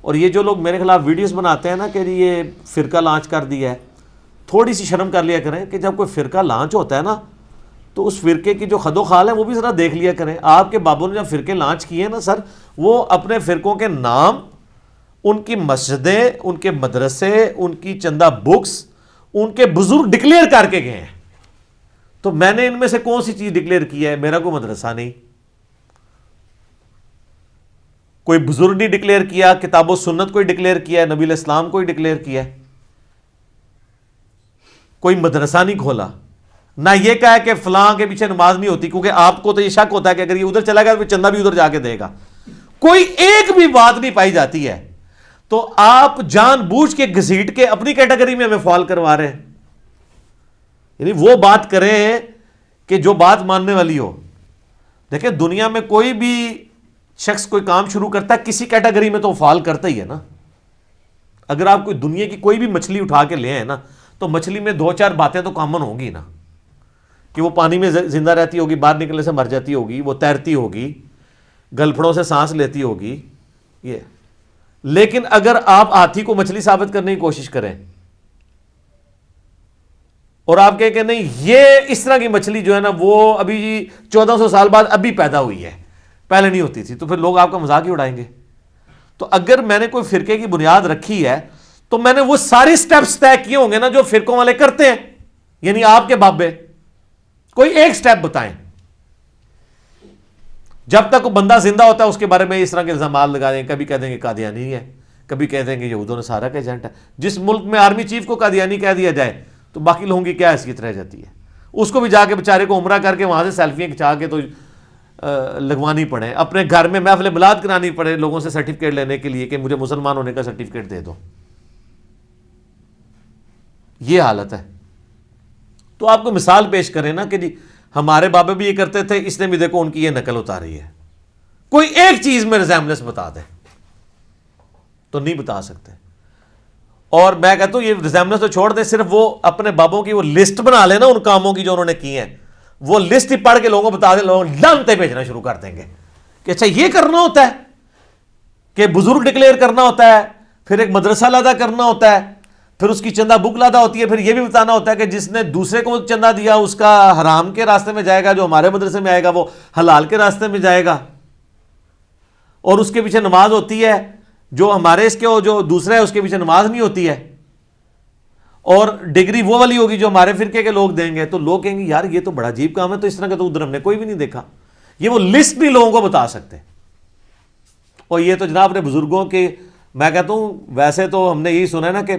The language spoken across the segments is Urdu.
اور یہ جو لوگ میرے خلاف ویڈیوز بناتے ہیں نا کہ جی یہ فرقہ لانچ کر دیا ہے، تھوڑی سی شرم کر لیا کریں کہ جب کوئی فرقہ لانچ ہوتا ہے نا تو اس فرقے کی جو خد و خال ہے وہ بھی ذرا دیکھ لیا کریں. آپ کے بابوں نے جب فرقے لانچ کیے نا سر، وہ اپنے فرقوں کے نام، ان کی مسجدیں، ان کے مدرسے، ان کی چندہ بکس، ان کے بزرگ ڈکلیئر کر کے گئے ہیں. تو میں نے ان میں سے کون سی چیز ڈکلیئر کی ہے؟ میرا کوئی مدرسہ نہیں، کوئی بزرگ نہیں ڈکلیئر کیا، کتاب و سنت کوئی ڈکلیئر کیا ہے، نبی علیہ السلام کوئی ڈکلیئر کیا ہے، کوئی مدرسہ نہیں کھولا، نہ یہ کہا کہ فلاں کے پیچھے نماز نہیں ہوتی، کیونکہ آپ کو تو یہ شک ہوتا ہے کہ اگر یہ ادھر چلا گیا تو چندہ بھی ادھر جا کے دے گا. کوئی ایک بھی بات نہیں پائی جاتی ہے. تو آپ جان بوجھ کے گھسیٹ کے اپنی کیٹیگری میں ہمیں فال کروا رہے ہیں. یعنی وہ بات کریں کہ جو بات ماننے والی ہو. دیکھیں دنیا میں کوئی بھی شخص کوئی کام شروع کرتا ہے کسی کیٹیگری میں تو فال کرتا ہی ہے نا. اگر آپ کوئی دنیا کی کوئی بھی مچھلی اٹھا کے لے آئے نا تو مچھلی میں 2-4 باتیں تو کامن ہوں گی نا، کہ وہ پانی میں زندہ رہتی ہوگی، باہر نکلنے سے مر جاتی ہوگی، وہ تیرتی ہوگی، گلپھڑوں سے سانس لیتی ہوگی یہ. لیکن اگر آپ ہاتھی کو مچھلی ثابت کرنے کی کوشش کریں اور آپ کہیں کہ نہیں یہ اس طرح کی مچھلی جو ہے نا وہ ابھی 1400 سال بعد ابھی پیدا ہوئی ہے، پہلے نہیں ہوتی تھی، تو پھر لوگ آپ کا مذاق ہی اڑائیں گے. تو اگر میں نے کوئی فرقے کی بنیاد رکھی ہے تو میں نے وہ ساری سٹیپس طے کیے ہوں گے نا جو فرقوں والے کرتے ہیں. یعنی آپ کے بابے کوئی ایک سٹیپ بتائیں. جب تک وہ بندہ زندہ ہوتا ہے اس کے بارے میں اس طرح کے الزامات لگا دیں گے. کبھی کہہ دیں گے قادیانی ہے، کبھی کہہ دیں گے یہود و نصارہ کا ایجنٹ ہے. جس ملک میں آرمی چیف کو قادیانی کہہ دیا جائے تو باقی لوگوں کی کیا حیثیت رہ جاتی ہے؟ اس کو بھی جا کے بیچارے کو عمرہ کر کے وہاں سے سیلفیاں کھچا کے تو لگوانی پڑے، اپنے گھر میں محفل میلاد کرانی پڑے لوگوں سے سرٹیفکیٹ لینے کے لیے کہ مجھے مسلمان ہونے کا سرٹیفکیٹ دے دو. یہ حالت ہے. تو آپ کو مثال پیش کریں نا کہ جی ہمارے بابا بھی یہ کرتے تھے، اس نے بھی دیکھو ان کی یہ نقل اتاری ہے. کوئی ایک چیز میں ریزیمبلنس بتا دیں تو نہیں بتا سکتے. اور میں کہتا ہوں یہ ریزیمبلنس تو چھوڑ دیں، صرف وہ اپنے بابوں کی وہ لسٹ بنا لیں نا ان کاموں کی جو انہوں نے کی ہیں، وہ لسٹ ہی پڑھ کے لوگوں کو بتا دیں، لوگ لعنتیں بھیجنا شروع کر دیں گے کہ اچھا یہ کرنا ہوتا ہے، کہ بزرگ ڈکلیئر کرنا ہوتا ہے، پھر ایک مدرسہ لادا کرنا ہوتا ہے، پھر اس کی چندہ بک لادا ہوتی ہے، پھر یہ بھی بتانا ہوتا ہے کہ جس نے دوسرے کو چندہ دیا اس کا حرام کے راستے میں جائے گا، جو ہمارے مدرسے میں آئے گا وہ حلال کے راستے میں جائے گا. اور اس کے پیچھے نماز ہوتی ہے، جو ہمارے اس کے جو دوسرا ہے اس کے پیچھے نماز نہیں ہوتی ہے. اور ڈگری وہ والی ہوگی جو ہمارے فرقے کے لوگ دیں گے. تو لوگ کہیں گے یار یہ تو بڑا عجیب کام ہے، تو اس طرح کا تو ادھر ہم نے کوئی بھی نہیں دیکھا. یہ وہ لسٹ بھی لوگوں کو بتا سکتے. اور یہ تو جناب اپنے بزرگوں کے، میں کہتا ہوں ویسے تو ہم نے یہی سنا ہے نا کہ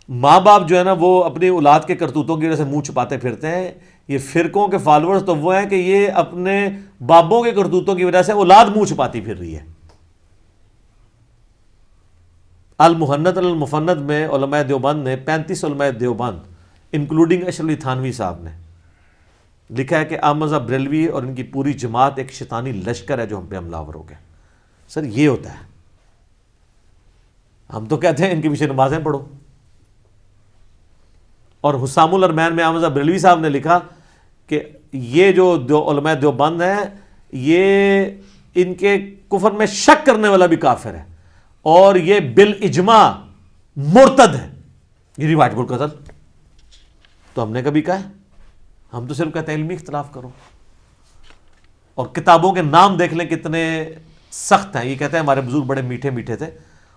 ماں باپ جو ہے نا وہ اپنی اولاد کے کرتوتوں کی وجہ سے منہ چھپاتے پھرتے ہیں. یہ فرقوں کے فالوورز تو وہ ہیں کہ یہ اپنے بابوں کے کرتوتوں کی وجہ سے اولاد منہ چھپاتی پھر رہی ہے. المحند المفند میں علماء دیوبند نے 35 علماء دیوبند انکلوڈنگ اشرف علی تھانوی صاحب نے لکھا ہے کہ احمد رضا بریلوی اور ان کی پوری جماعت ایک شیطانی لشکر ہے جو ہم پہ حملہ آور ہو گیا. سر یہ ہوتا ہے. ہم تو کہتے ہیں ان کے پیچھے نمازیں پڑھو. اور حسام الارمین میں احمد رضا بریلوی صاحب نے لکھا کہ یہ جو علماء دیوبند ہیں یہ ان کے کفر میں شک کرنے والا بھی کافر ہے اور یہ بالاجماع مرتد ہے. یہ روایت القتل. تو ہم نے کبھی کہا ہے؟ ہم تو صرف کہتے ہیں علمی اختلاف کرو. اور کتابوں کے نام دیکھ لیں کتنے سخت ہیں. یہ کہتے ہیں ہمارے بزرگ بڑے میٹھے میٹھے تھے.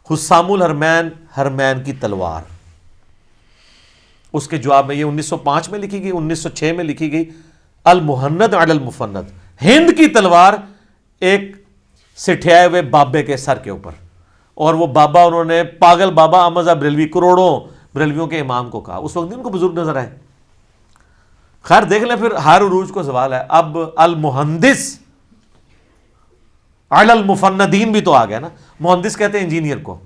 حسام الحرمین، حرمین کی تلوار، اس کے جواب میں یہ 1905 میں لکھی گئی، 1906 میں لکھی گئی المحند علی المفند، ہند کی تلوار ایک سٹھیائے ہوئے بابے کے سر کے اوپر. اور وہ بابا انہوں نے پاگل بابا احمد رضا بریلوی کروڑوں بریلویوں کے امام کو کہا. اس وقت ان کو بزرگ نظر آئے. خیر دیکھ لیں پھر ہر عروج کو سوال ہے. اب المہندس علی المفندین بھی تو آ گیا نا. مہندس کہتے ہیں انجینئر کو.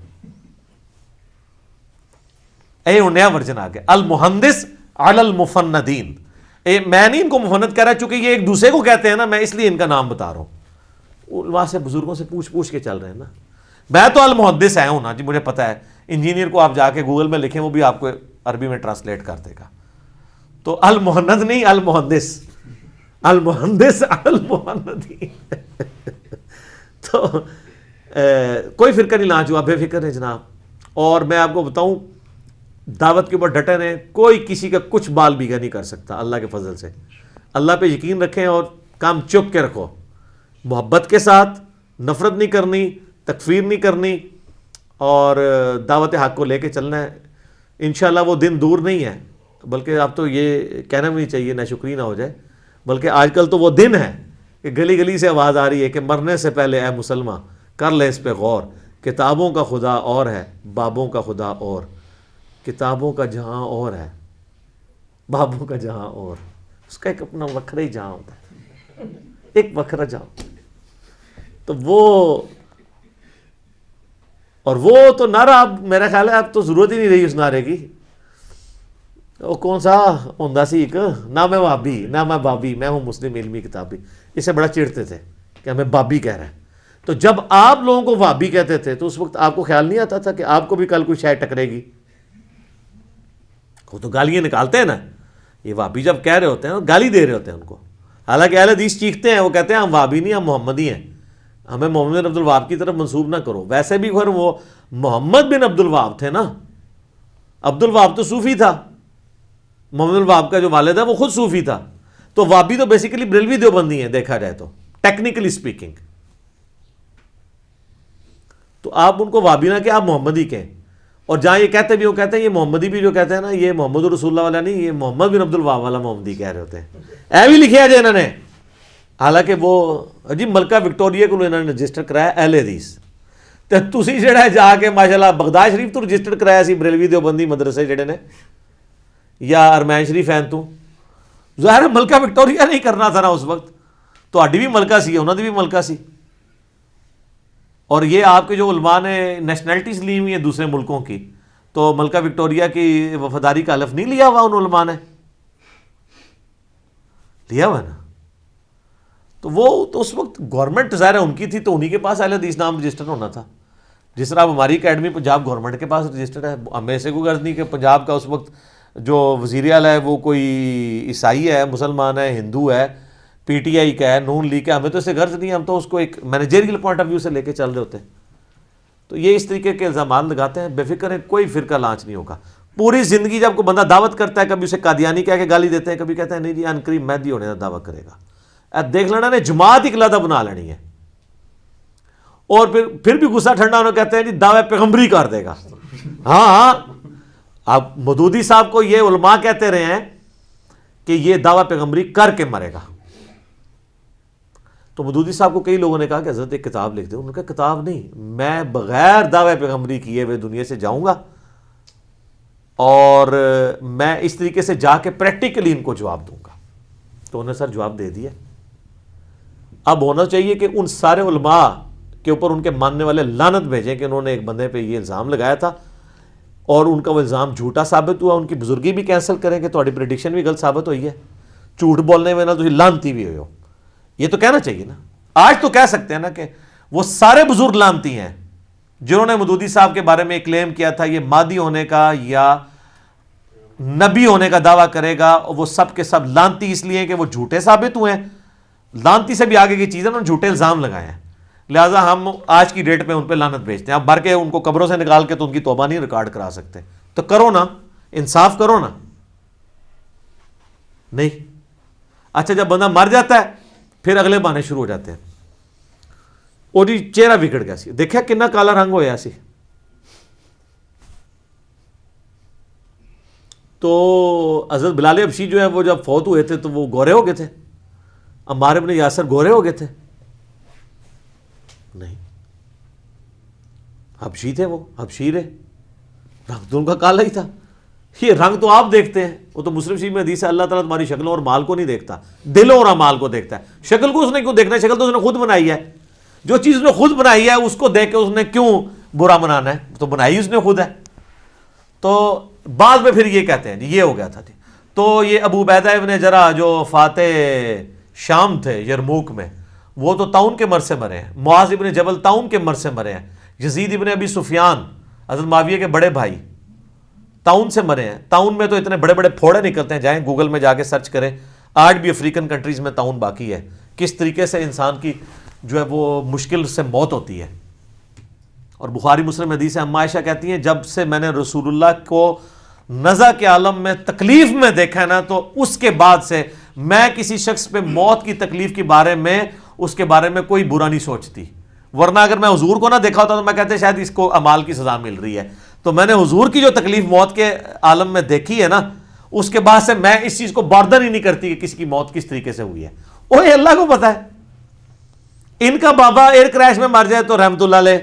نیا ورژن آ گیا المہندس علی المفندین. میں نہیں ان کو مفند کہہ رہا چونکہ یہ ایک دوسرے کو کہتے ہیں نا، میں اس لیے ان کا نام بتا رہا ہوں. وہاں سے بزرگوں سے پوچھ کے چل رہے ہیں نا. میں تو المحدث آیا ہوں نا جی، مجھے پتا ہے. انجینئر کو آپ جا کے گوگل میں لکھیں وہ بھی آپ کو عربی میں ٹرانسلیٹ کر دے گا. تو المحند نہیں المحدث، المحدث المحندین. تو کوئی فرقہ نہیں لانچ ہوا، بے فکر ہے جناب. اور میں آپ کو بتاؤں دعوت کے اوپر ڈٹے رہیں، کوئی کسی کا کچھ بال بیگا نہیں کر سکتا اللہ کے فضل سے. اللہ پہ یقین رکھیں اور کام چپ کے رکھو، محبت کے ساتھ، نفرت نہیں کرنی، تکفیر نہیں کرنی، اور دعوت حق کو لے کے چلنا ہے. انشاءاللہ وہ دن دور نہیں ہے، بلکہ اب تو یہ کہنا بھی نہیں چاہیے ناشکری نہ ہو جائے، بلکہ آج کل تو وہ دن ہے کہ گلی گلی سے آواز آ رہی ہے کہ مرنے سے پہلے اے مسلمان کر لے اس پہ غور، کتابوں کا خدا اور ہے، بابوں کا خدا اور. کتابوں کا جہاں اور ہے، بابوں کا جہاں اور. اس کا ایک اپنا وکھرا ہی جہاں ہوتا ہے، ایک وکھرا جہاں. تو وہ تو نعرہ اب میرا خیال ہے اب تو ضرورت ہی نہیں رہی اس نعرے کی. وہ کون سا ہوندا سی ایک، نہ میں وہابی نہ میں بابی، میں ہوں مسلم علمی کتابی. اسے بڑا چڑھتے تھے کہ ہمیں بابی کہہ رہا ہے. تو جب آپ لوگوں کو وہابی کہتے تھے تو اس وقت آپ کو خیال نہیں آتا تھا کہ آپ کو بھی کل کوئی شاید ٹکرے گی؟ وہ تو گالیاں نکالتے ہیں نا، یہ وہابی جب کہہ رہے ہوتے ہیں گالی دے رہے ہوتے ہیں ان کو. حالانکہ اہل حدیث چیختے ہیں، وہ کہتے ہیں ہم وہابی نہیں، ہم محمدی ہیں، ہمیں محمد بن عبد الوہاب کی طرف منسوب نہ کرو. ویسے بھی پھر وہ محمد بن عبد الوہاب تھے نا، عبد الوہاب تو صوفی تھا، محمد الوہاب کا جو والد ہے وہ خود صوفی تھا. تو وہابی تو بیسیکلی بریلوی دیوبندی ہیں دیکھا جائے تو ٹیکنیکلی اسپیکنگ. تو آپ ان کو وہابی نہ کہ آپ محمدی کہیں. اور جہاں یہ کہتے بھی وہ کہتے ہیں یہ محمدی بھی جو کہتے ہیں نا، یہ محمد رسول اللہ والا نہیں، یہ محمد بن عبد الوہاب والا محمدی کہہ رہے ہوتے ہیں. اے بھی لکھے جائے انہوں نے، حالانکہ وہ جی ملکہ وکٹوریہ کو انہوں نے رجسٹر کرایا اہل حدیث. تو تسی جڑا ہے جا کے ماشاءاللہ بغداد شریف تو رجسٹر کرایا سی بریلوی دیوبندی مدرسے جڑے نے، یا ارمین شریف ہیں تو ظاہر ملکہ وکٹوریہ نہیں کرنا تھا نا اس وقت. تو بھی ملکہ سی، انہوں نے بھی ملکہ سی. اور یہ آپ کے جو علماء نے نیشنلٹیز لی ہوئی ہیں دوسرے ملکوں کی، تو ملکہ وکٹوریہ کی وفاداری کا حلف نہیں لیا ہوا ان علماء نے؟ لیا ہوا نا. تو وہ تو اس وقت گورنمنٹ ظاہر ان کی تھی، تو انہی کے پاس اہل حدیث نام رجسٹر ہونا تھا. جس طرح اب ہماری اکیڈمی پنجاب گورنمنٹ کے پاس رجسٹر ہے. ہمیں سے کوئی غرض نہیں کہ پنجاب کا اس وقت جو وزیر اعلیٰ ہے وہ کوئی عیسائی ہے، مسلمان ہے، ہندو ہے، پی ٹی آئی کا ہے، نون لیگ کا. ہمیں تو اس سے غرض نہیں ہے، ہم تو اس کو ایک مینیجریل پوائنٹ آف ویو سے لے کے چل رہے ہوتے ہیں. تو یہ اس طریقے کے الزامات لگاتے ہیں. بے فکر ہے، کوئی فرقہ لانچ نہیں ہوگا. پوری زندگی جب کوئی بندہ دعوت کرتا ہے، کبھی اسے قادیانی کہہ کے گالی دیتے ہیں، کبھی کہتے ہیں نہیں جی ان قریب مہدی ہونے کا دعویٰ کرے گا. دیکھ لینا نے جماعت ایک علیحدہ بنا لینی ہے. اور پھر بھی غصہ ٹھنڈا انہوں کہتے ہیں جی دعوے پیغمبری کر دے گا. ہاں اب مودودی صاحب کو یہ علماء کہتے رہے ہیں کہ یہ دعویٰ پیغمبری کر کے مرے گا. تو مودودی صاحب کو کئی لوگوں نے کہا کہ حضرت ایک کتاب لکھ دیں. انہوں نے کہا کتاب نہیں، میں بغیر دعوے پیغمبری کیے ہوئے دنیا سے جاؤں گا اور میں اس طریقے سے جا کے پریکٹیکلی ان کو جواب دوں گا. تو انہوں نے سر جواب دے دیا. اب ہونا چاہیے کہ ان سارے علماء کے اوپر ان کے ماننے والے لعنت بھیجیں کہ انہوں نے ایک بندے پہ یہ الزام لگایا تھا اور ان کا وہ الزام جھوٹا ثابت ہوا. ان کی بزرگی بھی کینسل کریں کہ تھوڑی پریڈکشن بھی غلط ثابت ہوئی ہے، جھوٹ بولنے میں نہ تو لانتی بھی ہوئے ہو. یہ تو کہنا چاہیے نا. آج تو کہہ سکتے ہیں نا کہ وہ سارے بزرگ لانتی ہیں جنہوں نے مودودی صاحب کے بارے میں کلیم کیا تھا یہ مادی ہونے کا یا نبی ہونے کا دعویٰ کرے گا. وہ سب کے سب لانتی اس لیے کہ وہ جھوٹے ثابت ہوئے ہیں. لانتی سے بھی آگے کی چیز ہے، انہوں نے جھوٹے الزام لگائے ہیں، لہٰذا ہم آج کی ڈیٹ پہ ان پہ لعنت بھیجتے ہیں. اب بھر کے ان کو قبروں سے نکال کے تو ان کی توبہ نہیں ریکارڈ کرا سکتے. تو کرو نا، انصاف کرو نا. نہیں. اچھا جب بندہ مر جاتا ہے پھر اگلے بہانے شروع ہو جاتے ہیں. اور جی چہرہ بگڑ گیا سی، دیکھا کنا کالا رنگ ہویا سی. تو حضرت بلال حبشی جو ہے وہ جب فوت ہوئے تھے تو وہ گورے ہو گئے تھے. عمار بن یاسر گورے ہو گئے تھے؟ نہیں، حبشی تھے، وہ حبشی رہے، رنگ تو ان کا کالا ہی تھا. یہ رنگ تو آپ دیکھتے ہیں، وہ تو مسلم شریف میں حدیث ہے اللہ تعالیٰ تمہاری شکلوں اور مال کو نہیں دیکھتا، دلوں اور اعمال کو دیکھتا ہے. شکل کو اس نے کیوں دیکھنا ہے؟ شکل تو اس نے خود بنائی ہے. جو چیز اس نے خود بنائی ہے اس کو دیکھ کے اس نے کیوں برا منانا ہے؟ تو بنائی اس نے خود ہے. تو بعد میں پھر یہ کہتے ہیں یہ ہو گیا تھا. تو یہ ابو عبیدہ ابن جرح جو فاتح شام تھے یرموک میں، وہ تو طاعون کے مرض سے مرے ہیں. معاذ ابن جبل طاعون کے مرض سے مرے ہیں. یزید ابن ابی سفیان حضرت معاویہ کے بڑے بھائی طاعون سے مرے ہیں. طاعون میں تو اتنے بڑے بڑے پھوڑے نکلتے ہیں، جائیں گوگل میں جا کے سرچ کریں. آج بھی افریقن کنٹریز میں طاعون باقی ہے. کس طریقے سے انسان کی جو ہے وہ مشکل سے موت ہوتی ہے. اور بخاری مسلم حدیث ہے، اما عائشہ کہتی ہیں جب سے میں نے رسول اللہ کو نزع کے عالم میں تکلیف میں دیکھا ہے نا، تو اس کے بعد سے میں کسی شخص پہ موت کی تکلیف کے بارے میں اس کے بارے میں کوئی برا نہیں سوچتی. ورنہ اگر میں حضور کو نہ دیکھا ہوتا تو میں کہتے شاید اس کو اعمال کی سزا مل رہی ہے. تو میں نے حضور کی جو تکلیف موت کے عالم میں دیکھی ہے نا، اس کے بعد سے میں اس چیز کو باردر ہی نہیں کرتی کہ کسی کی موت کس طریقے سے ہوئی ہے. اوہ اللہ کو پتا ہے. ان کا بابا ایئر کریش میں مر جائے تو رحمت اللہ علیہ،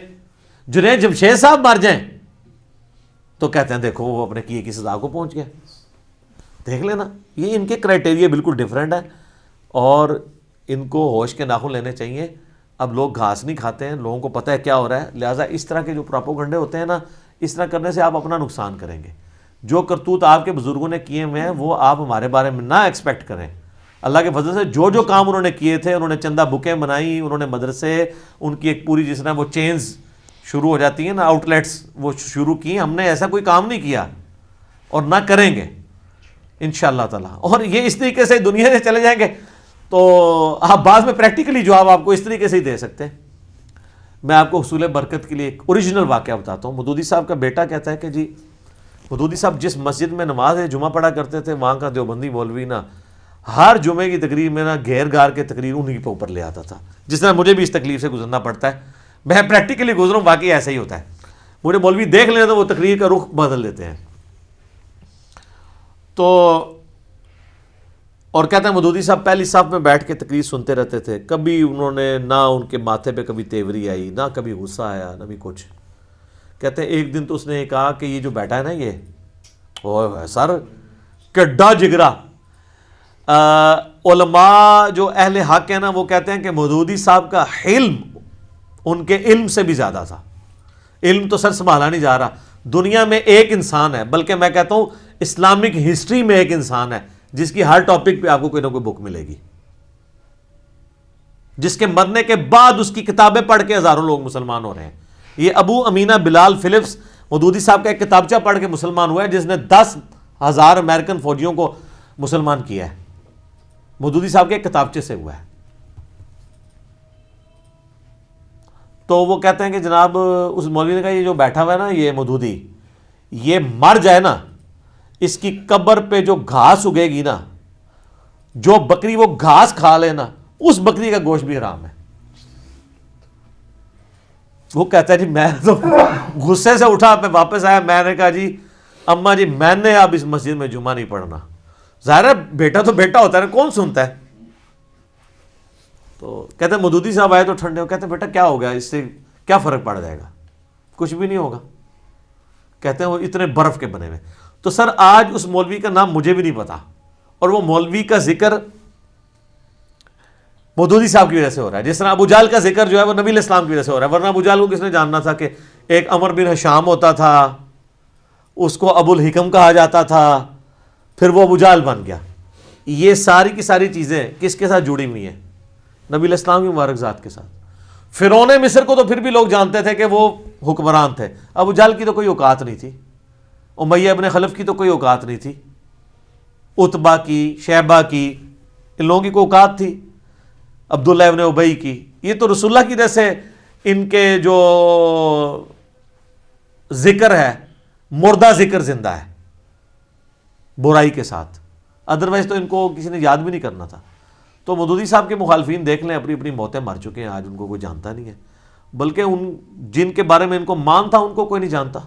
جنید جمشید صاحب مر جائیں تو کہتے ہیں دیکھو وہ اپنے کیے کی سزا کو پہنچ گیا. دیکھ لینا، یہ ان کے کرائٹیریا بالکل ڈیفرنٹ ہے اور ان کو ہوش کے ناخن لینے چاہیے. اب لوگ گھاس نہیں کھاتے ہیں، لوگوں کو پتہ ہے کیا ہو رہا ہے، لہٰذا اس طرح کے جو پراپوگنڈے ہوتے ہیں نا، اس طرح کرنے سے آپ اپنا نقصان کریں گے. جو کرتوت آپ کے بزرگوں نے کیے ہوئے ہیں وہ آپ ہمارے بارے میں نہ ایکسپیکٹ کریں. اللہ کے فضل سے جو جو کام انہوں نے کیے تھے، انہوں نے چندہ بکیں بنائی، انہوں نے مدرسے، ان کی ایک پوری جس طرح وہ چینز شروع ہو جاتی ہیں نا، آؤٹ لیٹس وہ شروع کی. ہم نے ایسا کوئی کام نہیں کیا اور نہ کریں گے انشاءاللہ تعالیٰ. اور یہ اس طریقے سے دنیا سے چلے جائیں گے تو آپ بعض میں پریکٹیکلی جواب آپ کو اس طریقے سے ہی دے سکتے ہیں. میں آپ کو حصول برکت کے لیے ایک اوریجنل واقعہ بتاتا ہوں. مودودی صاحب کا بیٹا کہتا ہے کہ جی مودودی صاحب جس مسجد میں نماز جمعہ پڑھا کرتے تھے، وہاں کا دیوبندی مولوی نا ہر جمعے کی تقریر میں نا گھیر گار کے تقریر انہی کے اوپر لے آتا تھا. جس طرح مجھے بھی اس تکلیف سے گزرنا پڑتا ہے، میں پریکٹیکلی گزروں، واقعی ایسا ہی ہوتا ہے. مجھے مولوی دیکھ لیں تو وہ تقریر کا رخ بدل دیتے ہیں. تو اور کہتے ہیں مودودی صاحب پہلی صف میں بیٹھ کے تقریر سنتے رہتے تھے. کبھی انہوں نے نہ ان کے ماتھے پہ کبھی تیوری آئی، نہ کبھی غصہ آیا، نہ بھی کچھ. کہتے ہیں ایک دن تو اس نے کہا کہ یہ جو بیٹھا ہے نا، یہ اوہ سر کڈا جگرا. علماء جو اہل حق ہیں نا، وہ کہتے ہیں کہ مودودی صاحب کا علم ان کے علم سے بھی زیادہ تھا. علم تو سر سنبھالا نہیں جا رہا. دنیا میں ایک انسان ہے، بلکہ میں کہتا ہوں اسلامک ہسٹری میں ایک انسان ہے جس کی ہر ٹاپک پہ آپ کو کوئی نہ کوئی بک ملے گی، جس کے مرنے کے بعد اس کی کتابیں پڑھ کے ہزاروں لوگ مسلمان ہو رہے ہیں. یہ ابو امینہ بلال فلپس مودودی صاحب کا ایک کتابچہ پڑھ کے مسلمان ہوا ہے، جس نے 10,000 امریکن فوجیوں کو مسلمان کیا ہے. مودودی صاحب کے ایک کتابچے سے ہوا ہے. تو وہ کہتے ہیں کہ جناب اس مولوی نے کہا یہ جو بیٹھا ہوا ہے نا، یہ مودودی، یہ مر جائے نا، اس کی قبر پہ جو گھاس اگے گی نا، جو بکری وہ گھاس کھا لے نا، اس بکری کا گوشت بھی حرام ہے. وہ کہتا ہے جی میں تو غصے سے اٹھا پہ واپس آیا. میں نے کہا جی اماں جی میں نے اب اس مسجد میں جمعہ نہیں پڑھنا. ظاہر ہے بیٹا تو بیٹا ہوتا ہے، کون سنتا ہے. تو کہتے ہیں مودودی صاحب آئے تو ٹھنڈے ہو. کہتے ہیں بیٹا کیا ہو گیا، اس سے کیا فرق پڑ جائے گا؟ کچھ بھی نہیں ہوگا. کہتے ہیں وہ اتنے برف کے بنے ہوئے. تو سر آج اس مولوی کا نام مجھے بھی نہیں پتا، اور وہ مولوی کا ذکر مودودی صاحب کی وجہ سے ہو رہا ہے. جس طرح ابو جہل کا ذکر جو ہے وہ نبی علیہ السلام کی وجہ سے ہو رہا ہے. ورنہ ابو جہل کو کس نے جاننا تھا کہ ایک عمر بن حشام ہوتا تھا، اس کو ابو الحکم کہا جاتا تھا، پھر وہ ابو جہل بن گیا. یہ ساری کی ساری چیزیں کس کے ساتھ جڑی ہوئی ہیں؟ نبی علیہ السلام کی مبارک ذات کے ساتھ. فرعون مصر کو تو پھر بھی لوگ جانتے تھے کہ وہ حکمران تھے. ابو جہل کی تو کوئی اوقات نہیں تھی. امیہ ابن خلف کی تو کوئی اوقات نہیں تھی. عتبہ کی، شیبہ کی، ان لوگوں کی کوئی اوقات تھی. عبداللہ ابن ابی کی. یہ تو رسول اللہ کی وجہ سے ان کے جو ذکر ہے، مردہ ذکر زندہ ہے برائی کے ساتھ. ادروائز تو ان کو کسی نے یاد بھی نہیں کرنا تھا. تو مودودی صاحب کے مخالفین دیکھ لیں، اپنی اپنی موتیں مر چکے ہیں. آج ان کو کوئی جانتا نہیں ہے، بلکہ ان جن کے بارے میں ان کو مان تھا ان کو کوئی نہیں جانتا.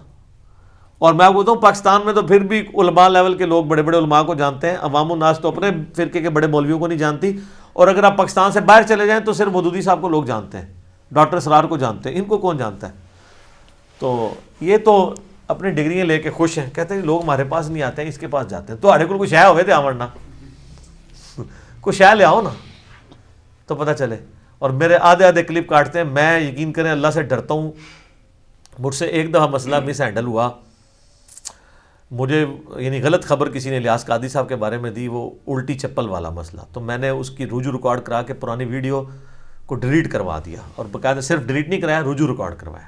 اور میں آپ کو بتاؤں پاکستان میں تو پھر بھی علماء لیول کے لوگ بڑے بڑے علماء کو جانتے ہیں. عوام الناس تو اپنے فرقے کے بڑے مولویوں کو نہیں جانتی. اور اگر آپ پاکستان سے باہر چلے جائیں تو صرف مودودی صاحب کو لوگ جانتے ہیں، ڈاکٹر اسرار کو جانتے ہیں. ان کو کون جانتا ہے؟ تو یہ تو اپنی ڈگریاں لے کے خوش ہیں. کہتے ہیں لوگ ہمارے پاس نہیں آتے ہیں، اس کے پاس جاتے ہیں. تو ہمارے کو کوئی شے ہوئے تھے آورنا، کوئی شے لے آؤ نا تو پتہ چلے. اور میرے آدھے آدھے کلپ کاٹتے ہیں. میں یقین کریں اللہ سے ڈرتا ہوں. مجھ سے ایک دفعہ مسئلہ مس ہینڈل ہوا. مجھے یعنی غلط خبر کسی نے الیاس قادری صاحب کے بارے میں دی، وہ الٹی چپل والا مسئلہ. تو میں نے اس کی رجوع ریکارڈ کرا کے پرانی ویڈیو کو ڈیلیٹ کروا دیا، اور باقاعدہ صرف ڈیلیٹ نہیں کرایا، رجوع ریکارڈ کروایا.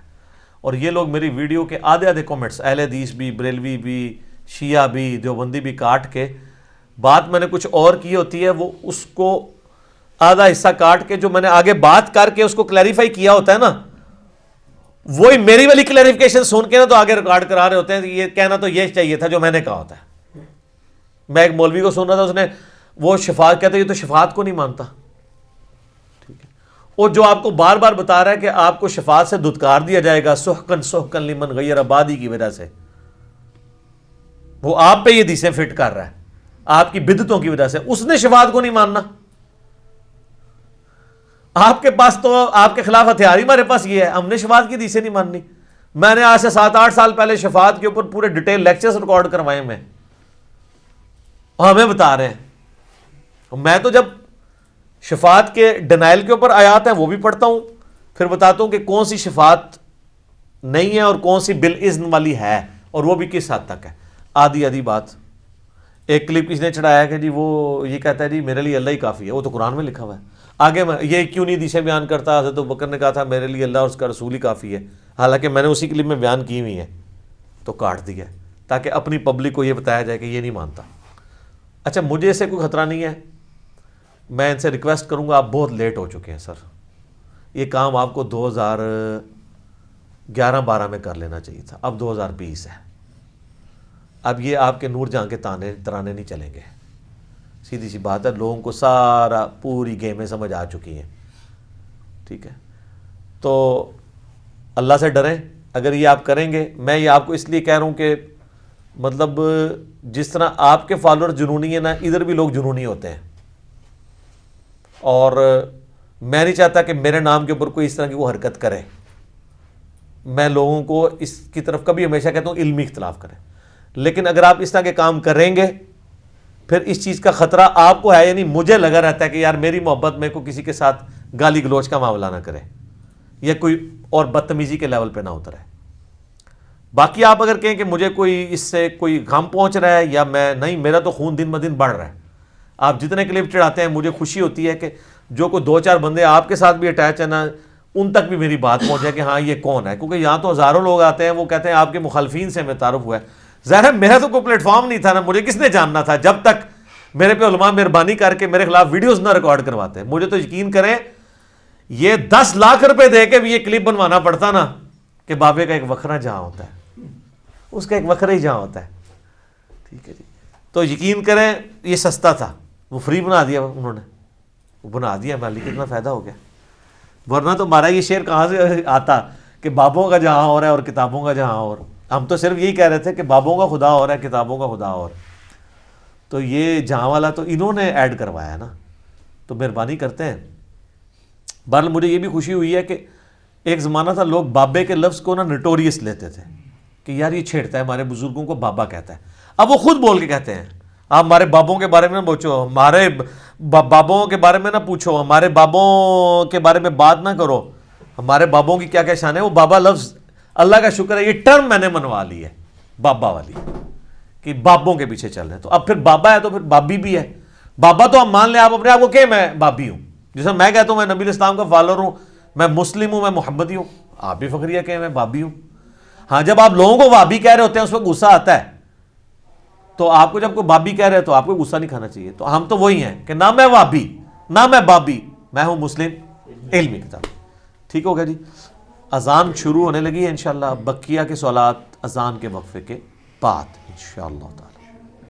اور یہ لوگ میری ویڈیو کے آدھے آدھے کومنٹس، اہل حدیث بھی، بریلوی بھی، شیعہ بھی، دیوبندی بھی، کاٹ کے بات میں نے کچھ اور کی ہوتی ہے، وہ اس کو آدھا حصہ کاٹ کے جو میں نے آگے بات کر کے اس کو کلیریفائی کیا ہوتا ہے نا، وہی میری والی کلیریفیکیشن سن کے نا تو آگے ریکارڈ کرا رہے ہوتے ہیں یہ کہنا تو یہ چاہیے تھا جو میں نے کہا ہوتا ہے. میں ایک مولوی کو سن رہا تھا, اس نے وہ شفاعت کہتے یہ تو شفاعت کو نہیں مانتا. ٹھیک ہے, اور جو آپ کو بار بار بتا رہا ہے کہ آپ کو شفاعت سے دھتکار دیا جائے گا سحقن سحقن لمن غیر آبادی کی وجہ سے, وہ آپ پہ یہ حدیثیں فٹ کر رہا ہے آپ کی بدعتوں کی وجہ سے, اس نے شفاعت کو نہیں ماننا. آپ کے پاس تو آپ کے خلاف ہتھیار ہی ہمارے پاس یہ ہے, ہم نے شفاعت کی حدیثیں نہیں ماننی. میں نے آج سے 7-8 سال پہلے شفاعت کے اوپر پورے ڈیٹیل لیکچرز ریکارڈ کروائے میں, اور ہمیں بتا رہے ہیں. میں تو جب شفاعت کے ڈینائل کے اوپر آیات ہیں وہ بھی پڑھتا ہوں, پھر بتاتا ہوں کہ کون سی شفاعت نہیں ہے اور کون سی بالاذن والی ہے, اور وہ بھی کس حد تک ہے. آدھی بات. ایک کلپ کسی نے چڑھایا کہ جی وہ یہ کہتا ہے جی میرے لیے اللہ ہی کافی ہے, وہ تو قرآن میں لکھا ہوا ہے. آگے میں یہ کیوں نہیں حدیثیں بیان کرتا, حضرت ابوبکر نے کہا تھا میرے لیے اللہ اور اس کا رسول ہی کافی ہے, حالانکہ میں نے اسی کلپ میں بیان کی ہوئی ہے, تو کاٹ دیا تاکہ اپنی پبلک کو یہ بتایا جائے کہ یہ نہیں مانتا. اچھا مجھے اس سے کوئی خطرہ نہیں ہے, میں ان سے ریکویسٹ کروں گا, آپ بہت لیٹ ہو چکے ہیں سر, یہ کام آپ کو 2011-12 میں کر لینا چاہیے تھا, اب 2020 ہے. اب یہ آپ کے نور جہاں کے ترانے نہیں چلیں گے. سیدھی سی بات ہے, لوگوں کو سارا پوری گیمیں سمجھ آ چکی ہیں. ٹھیک ہے, تو اللہ سے ڈریں. اگر یہ آپ کریں گے, میں یہ آپ کو اس لیے کہہ رہا ہوں کہ مطلب جس طرح آپ کے فالوور جنونی ہیں نا, ادھر بھی لوگ جنونی ہوتے ہیں, اور میں نہیں چاہتا کہ میرے نام کے اوپر کوئی اس طرح کی وہ حرکت کرے. میں لوگوں کو اس کی طرف کبھی ہمیشہ کہتا ہوں علمی اختلاف کریں, لیکن اگر آپ اس طرح کے کام کریں گے پھر اس چیز کا خطرہ آپ کو ہے. یعنی مجھے لگا رہتا ہے کہ یار میری محبت میں کو کسی کے ساتھ گالی گلوچ کا معاملہ نہ کرے یا کوئی اور بدتمیزی کے لیول پہ نہ اترے. باقی آپ اگر کہیں کہ مجھے کوئی اس سے کوئی غم پہنچ رہا ہے یا میں نہیں, میرا تو خون دن بدن بڑھ رہا ہے. آپ جتنے کلپ چڑھاتے ہیں مجھے خوشی ہوتی ہے کہ جو کوئی 2-4 بندے آپ کے ساتھ بھی اٹیچ ہیں نا, ان تک بھی میری بات پہنچ جائے کہ ہاں یہ کون ہے, کیونکہ یہاں تو ہزاروں لوگ آتے ہیں, وہ کہتے ہیں آپ کے مخالفین سے ہمیں تعارف ہوا ہے. ظاہر ہے میرا تو کوئی پلیٹ فارم نہیں تھا نا, مجھے کس نے جاننا تھا جب تک میرے پہ علماء مہربانی کر کے میرے خلاف ویڈیوز نہ ریکارڈ کرواتے. مجھے تو یقین کریں یہ 10 لاکھ روپے دے کے بھی یہ کلپ بنوانا پڑتا نا کہ بابے کا ایک وکھرا جہاں ہوتا ہے, اس کا ایک وکھرا ہی جہاں ہوتا ہے. ٹھیک ہے جی, تو یقین کریں یہ سستا تھا, وہ فری بنا دیا انہوں نے, وہ بنا دیا, مالی کتنا فائدہ ہو گیا. ورنہ تو ہمارا یہ شعر کہاں سے آتا کہ بابوں کا جہاں اور ہے اور کتابوں کا جہاں اور. ہم تو صرف یہی کہہ رہے تھے کہ بابوں کا خدا اور ہے کتابوں کا خدا اور, تو یہ جہاں والا تو انہوں نے ایڈ کروایا ہے نا, تو مہربانی کرتے ہیں. بہرحال مجھے یہ بھی خوشی ہوئی ہے کہ ایک زمانہ تھا لوگ بابے کے لفظ کو نا نٹوریس لیتے تھے کہ یار یہ چھیڑتا ہے ہمارے بزرگوں کو, بابا کہتا ہے. اب وہ خود بول کے کہتے ہیں آپ ہمارے بابوں کے بارے میں نہ پوچھو, ہمارے بابوں کے بارے میں نہ پوچھو, ہمارے بابوں کے بارے میں بات نہ کرو, ہمارے بابوں کی کیا کیا شان ہے. وہ بابا لفظ اللہ کا شکر ہے یہ ٹرم میں نے منوا لی ہے بابا والی, کہ بابوں کے پیچھے چل رہے ہیں. تو اب پھر بابا ہے تو پھر بابی بھی ہے. بابا تو ہم مان لیں, آپ اپنے آپ کو کہ میں بابی ہوں, جیسے میں کہتا ہوں میں نبی الاسلام کا فالوور ہوں, میں مسلم ہوں, میں محمدی ہوں, آپ بھی فخریہ کہ میں بابی ہوں. ہاں جب آپ لوگوں کو بابی کہہ رہے ہوتے ہیں اس وقت غصہ آتا ہے, تو آپ کو جب کوئی بابی کہہ رہے ہیں تو آپ کو غصہ نہیں کھانا چاہیے. تو ہم تو وہی ہیں کہ نہ میں بابی نہ میں بابی, میں ہوں مسلم علمی کتاب. ٹھیک ہو گیا جی. اذان شروع ہونے لگی ہے انشاءاللہ, بقیہ کے سوالات اذان کے وقفے کے بعد انشاءاللہ تعالی.